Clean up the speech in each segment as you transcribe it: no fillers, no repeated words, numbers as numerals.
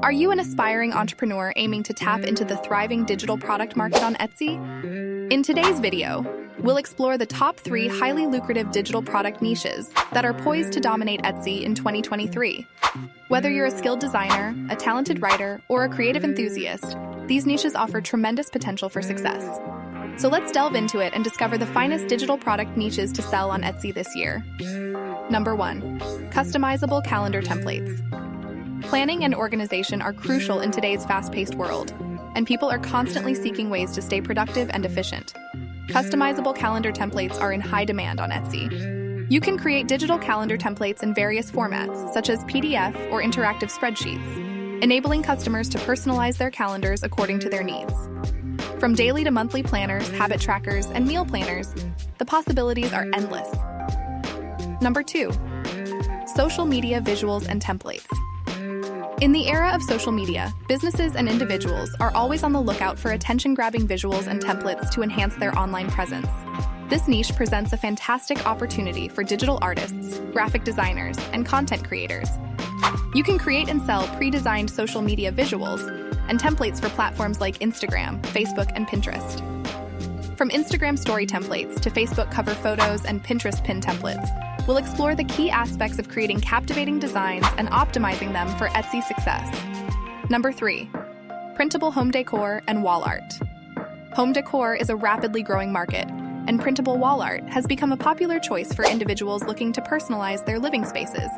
Are you an aspiring entrepreneur aiming to tap into the thriving digital product market on Etsy? In today's video, we'll explore the top 3 highly lucrative digital product niches that are poised to dominate Etsy in 2023. Whether you're a skilled designer, a talented writer, or a creative enthusiast, these niches offer tremendous potential for success. So let's delve into it and discover the finest digital product niches to sell on Etsy this year. Number 1. Customizable calendar templates. Planning and organization are crucial in today's fast-paced world, and people are constantly seeking ways to stay productive and efficient. Customizable calendar templates are in high demand on Etsy. You can create digital calendar templates in various formats, such as PDF or interactive spreadsheets, enabling customers to personalize their calendars according to their needs. From daily to monthly planners, habit trackers, and meal planners, the possibilities are endless. Number 2. Social media visuals and templates. In the era of social media, businesses and individuals are always on the lookout for attention-grabbing visuals and templates to enhance their online presence. This niche presents a fantastic opportunity for digital artists, graphic designers, and content creators. You can create and sell pre-designed social media visuals and templates for platforms like Instagram, Facebook, and Pinterest. From Instagram story templates to Facebook cover photos and Pinterest pin templates, we'll explore the key aspects of creating captivating designs and optimizing them for Etsy success. Number 3. Printable home decor and wall art. Home decor is a rapidly growing market, and printable wall art has become a popular choice for individuals looking to personalize their living spaces.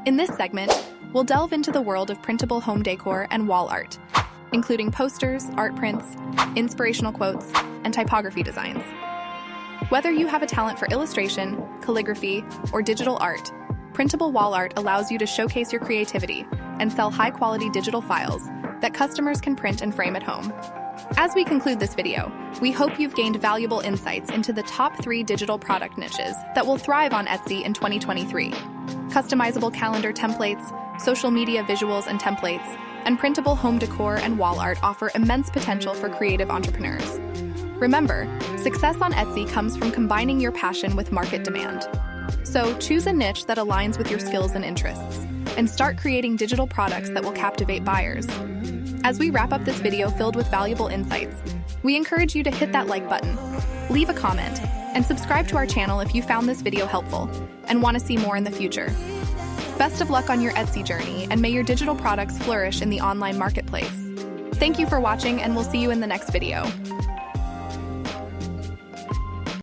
In this segment, we'll delve into the world of printable home decor and wall art, including posters, art prints, inspirational quotes, and typography designs. Whether you have a talent for illustration, calligraphy, or digital art, printable wall art allows you to showcase your creativity and sell high-quality digital files that customers can print and frame at home. As we conclude this video, we hope you've gained valuable insights into the top 3 digital product niches that will thrive on Etsy in 2023. Customizable calendar templates, social media visuals and templates, and printable home decor and wall art offer immense potential for creative entrepreneurs. Remember, success on Etsy comes from combining your passion with market demand. So choose a niche that aligns with your skills and interests, and start creating digital products that will captivate buyers. As we wrap up this video filled with valuable insights, we encourage you to hit that like button, leave a comment, and subscribe to our channel if you found this video helpful and want to see more in the future. Best of luck on your Etsy journey, and may your digital products flourish in the online marketplace. Thank you for watching, and we'll see you in the next video.